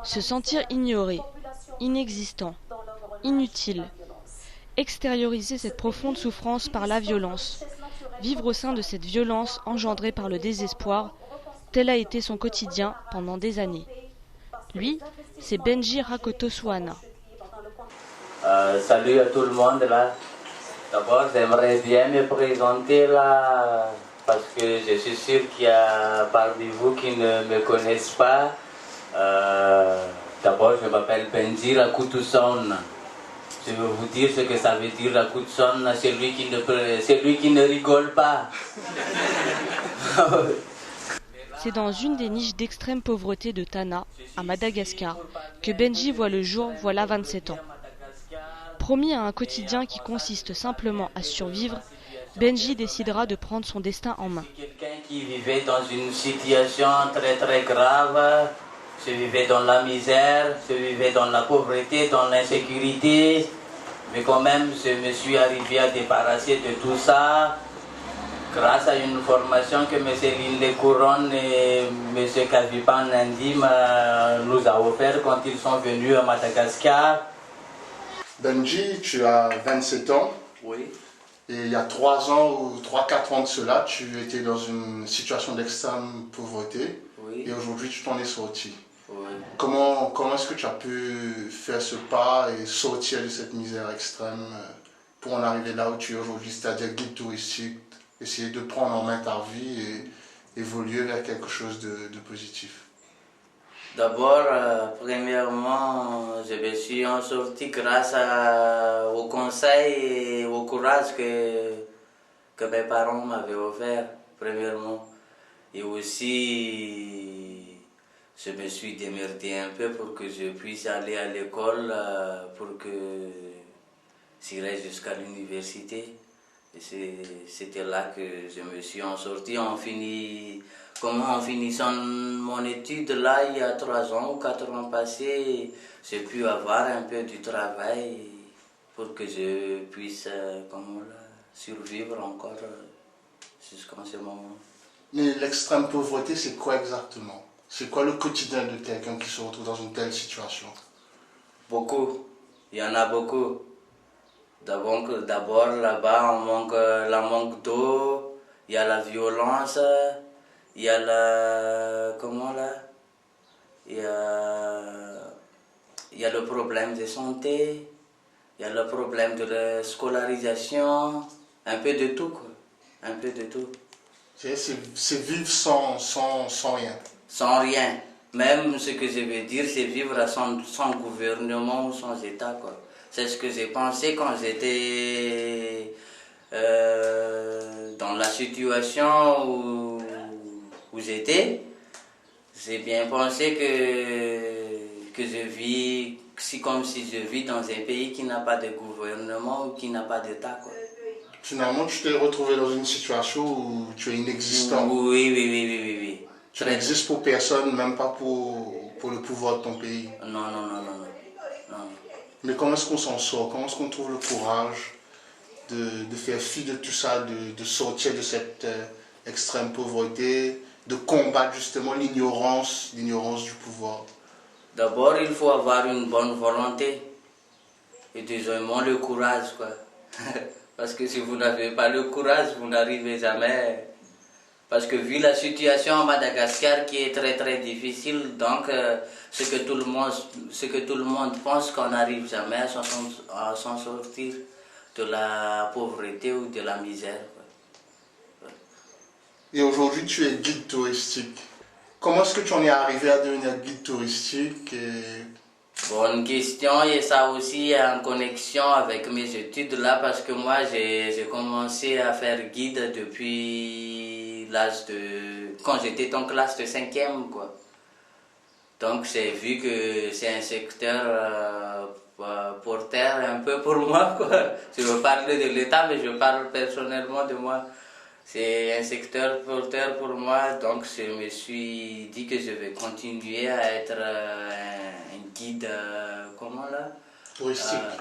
Se sentir ignoré, inexistant, inutile. Extérioriser cette profonde souffrance par la violence. Vivre au sein de cette violence engendrée par le désespoir, tel a été son quotidien pendant des années. Lui, c'est Benji Rakotoswana. Salut à tout le monde là. D'abord, j'aimerais bien me présenter là, parce que je suis sûr qu'il y a parmi vous qui ne me connaissent pas. D'abord, je m'appelle Benji Rakotoswana. Je vais vous dire ce que ça veut dire Rakotoswana, celui qui ne rigole pas. C'est dans une des niches d'extrême pauvreté de Tana, à Madagascar, que Benji voit le jour voilà 27 ans. Promis à un quotidien qui consiste simplement à survivre, Benji décidera de prendre son destin en main. Quelqu'un qui vivait dans une situation très très grave, je vivais dans la misère, je vivais dans la pauvreté, dans l'insécurité, mais quand même je me suis arrivé à débarrasser de tout ça grâce à une formation que M. Linde Couronne et M. Kavipan Nandim nous a offert quand ils sont venus à Madagascar. Benji, tu as 27 ans. Oui. Et il y a 3 ans ou 3-4 ans de cela, tu étais dans une situation d'extrême pauvreté. Oui. Et aujourd'hui, tu t'en es sorti. Oui. Comment est-ce que tu as pu faire ce pas et sortir de cette misère extrême pour en arriver là où tu es aujourd'hui, c'est-à-dire guide touristique, essayer de prendre en main ta vie et évoluer vers quelque chose de positif? D'abord, premièrement, je me suis en sorti grâce au conseil et au courage que mes parents m'avaient offert, premièrement. Et aussi, je me suis démerdé un peu pour que je puisse aller à l'école, pour que j'irai jusqu'à l'université. C'était là que je me suis en sorti. En finissant mon étude là, il y a 3 ans ou 4 ans passés, j'ai pu avoir un peu du travail pour que je puisse survivre encore jusqu'à ce moment. Mais l'extrême pauvreté, c'est quoi exactement? C'est quoi le quotidien de quelqu'un qui se retrouve dans une telle situation? Beaucoup, il y en a beaucoup. D'abord là-bas, la manque d'eau, il y a la violence, il y a il y a le problème de santé, il y a le problème de la scolarisation, un peu de tout quoi, un peu de tout. C'est vivre sans rien. Sans rien. Même ce que je veux dire, c'est vivre sans gouvernement ou sans État quoi. C'est ce que j'ai pensé quand j'étais dans la situation où j'étais. J'ai bien pensé que je vis comme si je vis dans un pays qui n'a pas de gouvernement ou qui n'a pas d'État. Finalement, tu t'es retrouvé dans une situation où tu es inexistant. Oui. Tu n'existes pour personne, même pas pour le pouvoir de ton pays. Non. Mais comment est-ce qu'on s'en sort? Comment est-ce qu'on trouve le courage de faire fi de tout ça, de sortir de cette extrême pauvreté, de combattre justement l'ignorance du pouvoir? D'abord, il faut avoir une bonne volonté et deuxièmement le courage quoi. Parce que si vous n'avez pas le courage, vous n'arrivez jamais. Parce que vu la situation à Madagascar qui est très très difficile, donc ce que tout le monde pense qu'on n'arrive jamais à s'en sortir de la pauvreté ou de la misère. Et aujourd'hui, tu es guide touristique. Comment est-ce que tu en es arrivé à devenir guide touristique Bonne question, et ça aussi est en connexion avec mes études là, parce que moi j'ai commencé à faire guide depuis quand j'étais en classe de 5e quoi. Donc j'ai vu que c'est un secteur porteur un peu pour moi quoi. Je veux parler de l'État mais je parle personnellement de moi. C'est un secteur porteur pour moi, donc je me suis dit que je vais continuer à être un guide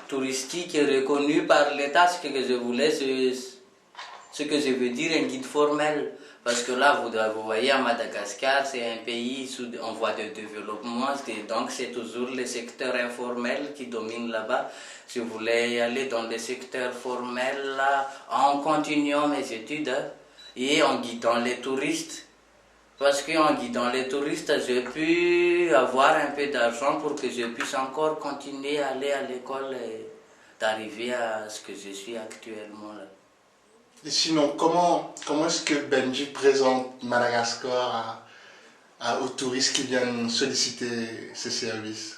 touristique reconnu par l'État. Ce que je voulais, ce que je veux dire, un guide formel. Parce que là, vous voyez, à Madagascar, c'est un pays en voie de développement, donc c'est toujours le secteur informel qui domine là-bas. Si vous voulez aller dans le secteur formel, là, en continuant mes études et en guidant les touristes, parce qu'en guidant les touristes, j'ai pu avoir un peu d'argent pour que je puisse encore continuer à aller à l'école et d'arriver à ce que je suis actuellement là. Et sinon, comment est-ce que Benji présente Madagascar aux touristes qui viennent solliciter ses services?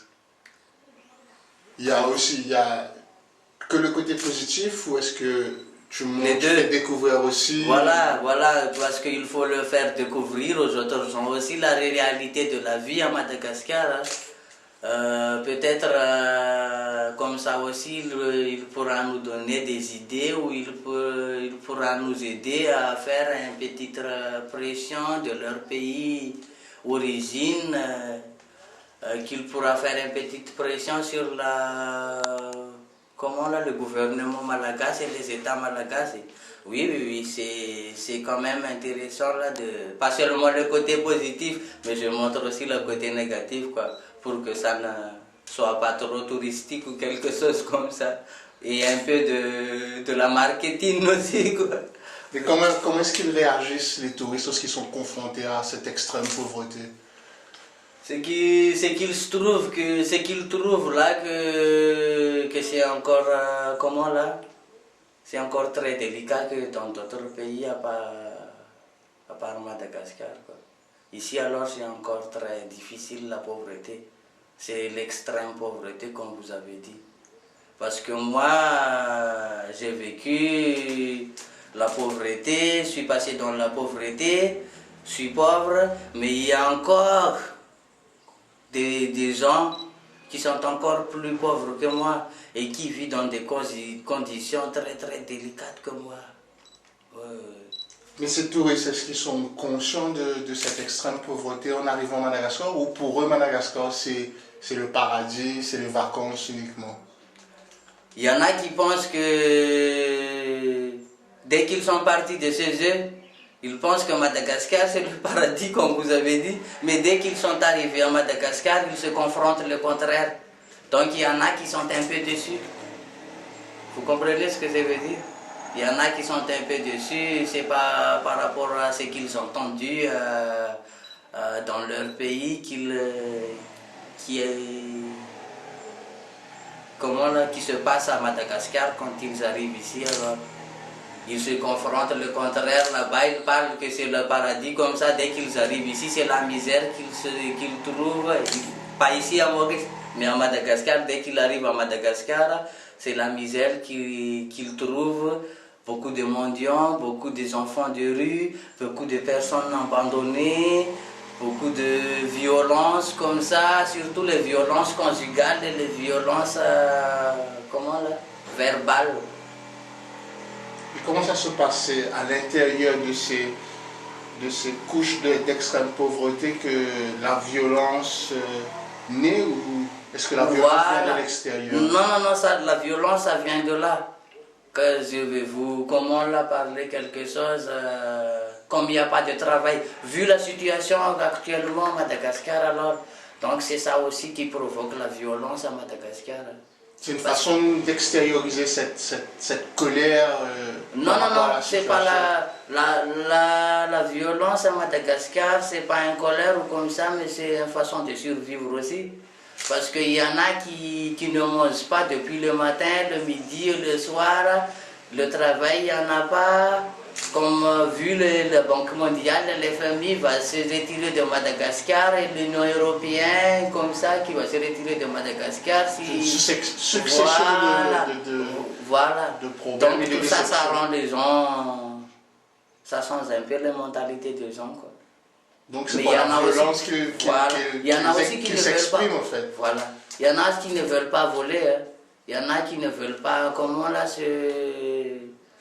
Il y a que le côté positif, ou est-ce que tu fais découvrir aussi? Voilà, parce qu'il faut le faire découvrir aux autres gens aussi la réalité de la vie à Madagascar. Peut-être comme ça aussi, il pourra nous donner des idées, ou il pourra nous aider à faire une petite pression de leur pays origine, qu'il pourra faire une petite pression sur le gouvernement malagasy et les États malagasy. Oui, c'est quand même intéressant là, pas seulement le côté positif, mais je montre aussi le côté négatif, quoi, pour que ça ne soit pas trop touristique ou quelque chose comme ça. Et un peu de la marketing aussi, quoi. Mais comment est-ce qu'ils réagissent, les touristes, lorsqu'ils sont confrontés à cette extrême pauvreté? C'est qu'ils trouvent là que c'est encore, c'est encore très délicat que dans d'autres pays à part Madagascar, quoi. Ici alors c'est encore très difficile la pauvreté. C'est l'extrême pauvreté comme vous avez dit. Parce que moi j'ai vécu la pauvreté, je suis passé dans la pauvreté, je suis pauvre, mais il y a encore des gens qui sont encore plus pauvres que moi et qui vivent dans des conditions très très délicates que moi. Mais ces touristes, est-ce qu'ils sont conscients de cette extrême pauvreté en arrivant à Madagascar, ou pour eux Madagascar c'est le paradis, c'est les vacances uniquement? Il y en a qui pensent que dès qu'ils sont partis de chez eux, ils pensent que Madagascar c'est le paradis comme vous avez dit, mais dès qu'ils sont arrivés à Madagascar, ils se confrontent le contraire. Donc il y en a qui sont un peu déçus. Vous comprenez ce que je veux dire? Il y en a qui sont un peu déçus, c'est pas par rapport à ce qu'ils ont entendu dans leur pays qui se passe à Madagascar quand ils arrivent ici. Alors ils se confrontent le contraire, là-bas ils parlent que c'est le paradis, comme ça dès qu'ils arrivent ici c'est la misère qu'ils trouvent, pas ici à Maurice, mais à Madagascar. Dès qu'ils arrivent à Madagascar, c'est la misère qu'ils trouvent, beaucoup de mendiants, beaucoup d'enfants de rue, beaucoup de personnes abandonnées, beaucoup de violences comme ça, surtout les violences conjugales et les violences verbales. Et comment ça se passait à l'intérieur de ces couches d'extrême pauvreté que la violence naît, ou est-ce que la violence vient de l'extérieur? Non, la violence ça vient de là. Que je vais parler quelque chose, comme il n'y a pas de travail, vu la situation actuellement à Madagascar alors, donc c'est ça aussi qui provoque la violence à Madagascar. C'est une façon d'extérioriser cette colère. Non, c'est pas la violence à Madagascar, c'est pas une colère ou comme ça, mais c'est une façon de survivre aussi. Parce qu'il y en a qui ne mangent pas depuis le matin, le midi, le soir, le travail, il n'y en a pas. Comme vu la Banque mondiale, les familles vont se retirer de Madagascar et l'Union européenne, comme ça, qui va se retirer de Madagascar. Succession de problèmes. Donc tout ça, ça rend les gens, ça change un peu la mentalité des gens, quoi. Donc c'est pas la violence qui s'exprime en fait. Voilà. Il y en a qui ne veulent pas voler. Hein. Il y en a qui ne veulent pas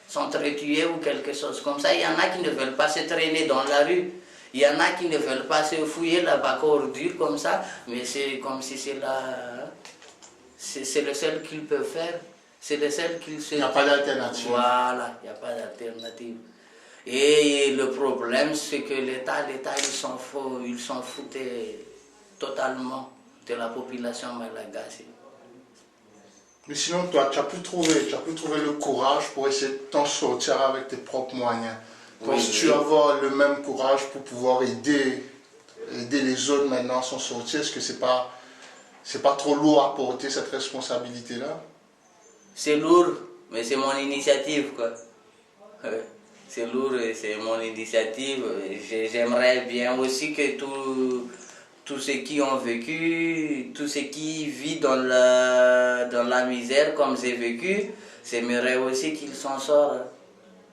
s'entretuer ou quelque chose comme ça. Il y en a qui ne veulent pas se traîner dans la rue. Il y en a qui ne veulent pas se fouiller la bac ordure comme ça. Mais c'est comme si c'est le seul qu'ils peuvent faire. C'est le seul qu'ils se... Il n'y a pas d'alternative. Voilà, il n'y a pas d'alternative. Et le problème, c'est que l'État, ils s'en foutaient totalement de la population malagasy. Mais sinon, toi, tu as pu trouver le courage pour essayer de t'en sortir avec tes propres moyens. Penses-tu avoir le même courage pour pouvoir aider les autres maintenant à s'en sortir? Est-ce que c'est pas trop lourd à porter cette responsabilité-là? C'est lourd, mais c'est mon initiative, quoi. C'est lourd et c'est mon initiative. J'aimerais bien aussi que tous ceux qui ont vécu, tous ceux qui vivent dans la misère comme j'ai vécu, j'aimerais aussi qu'ils s'en sortent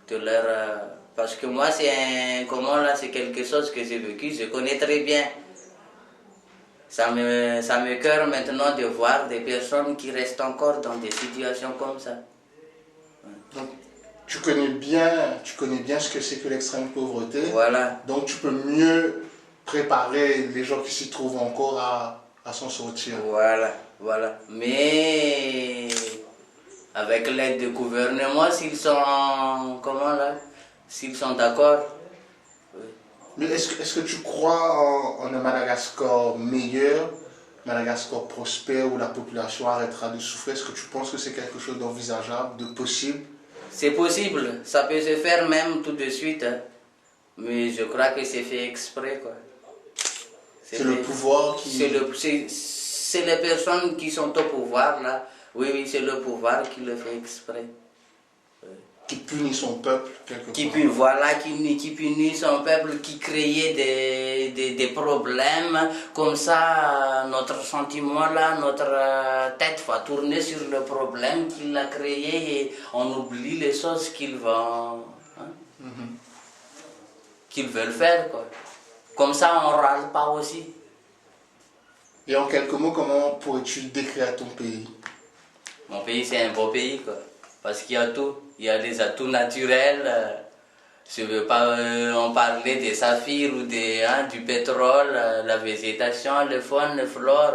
de leur... parce que moi, c'est quelque chose que j'ai vécu, je connais très bien. Ça me cœur maintenant de voir des personnes qui restent encore dans des situations comme ça. Donc, tu connais bien ce que c'est que l'extrême pauvreté. Voilà. Donc, tu peux mieux préparer les gens qui s'y trouvent encore à s'en sortir. Voilà, voilà. Mais avec l'aide du gouvernement, s'ils sont d'accord. Mais est-ce que tu crois en un Madagascar meilleur, Madagascar prospère, où la population arrêtera de souffrir? Est-ce que tu penses que c'est quelque chose d'envisageable, de possible? C'est possible, ça peut se faire même tout de suite, hein. Mais je crois que c'est fait exprès, quoi. C'est le pouvoir qui... C'est les personnes qui sont au pouvoir, là. Oui, c'est le pouvoir qui le fait exprès. Qui punit son peuple, quelque part. Voilà, qui punit son peuple, qui créait des problèmes. Comme ça, notre sentiment là, notre tête va tourner sur le problème qu'il a créé et on oublie les choses qu'ils vont... qu'ils veulent faire, quoi. Comme ça, on ne râle pas aussi. Et en quelques mots, comment pourrais-tu décrire ton pays? Mon pays, c'est un beau pays, quoi. Parce qu'il y a tout. Il y a des atouts naturels. Je ne veux pas en parler des saphirs ou du pétrole, la végétation, le faune, le flore.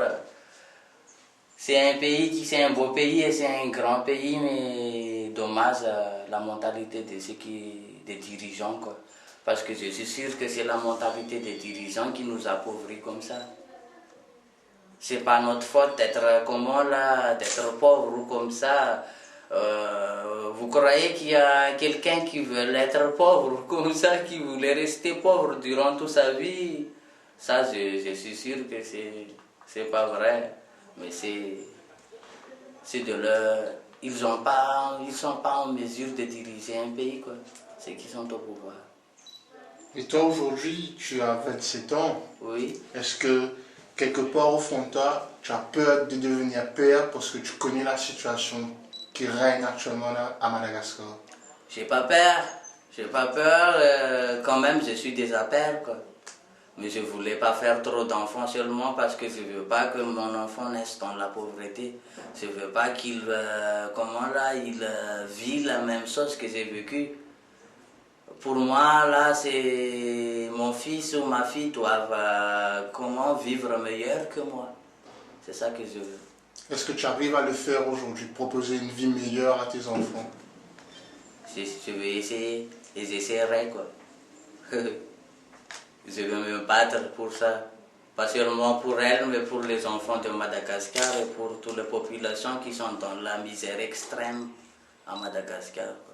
C'est un beau pays et c'est un grand pays, mais dommage la mentalité des dirigeants, quoi. Parce que je suis sûr que c'est la mentalité des dirigeants qui nous appauvrit comme ça. C'est pas notre faute d'être d'être pauvre ou comme ça. Vous croyez qu'il y a quelqu'un qui veut être pauvre comme ça, qui voulait rester pauvre durant toute sa vie? Ça, je suis sûr que c'est pas vrai. Mais c'est de leur... Ils sont pas en mesure de diriger un pays, quoi. C'est qu'ils sont au pouvoir. Et toi, aujourd'hui, tu as 27 ans. Oui. Est-ce que, quelque part au fond de toi, tu as peur de devenir père parce que tu connais la situation qui règne actuellement à Madagascar? J'ai pas peur. J'ai pas peur. Quand même, je suis déjà père, quoi. Mais je voulais pas faire trop d'enfants seulement parce que je veux pas que mon enfant naisse dans la pauvreté. Je veux pas qu'il vit la même chose que j'ai vécu. Pour moi, là, c'est mon fils ou ma fille doivent vivre meilleur que moi. C'est ça que je veux. Est-ce que tu arrives à le faire aujourd'hui, proposer une vie meilleure à tes enfants? Je vais essayer et j'essaierai, quoi. Je vais me battre pour ça. Pas seulement pour elle, mais pour les enfants de Madagascar et pour toutes les populations qui sont dans la misère extrême à Madagascar, quoi.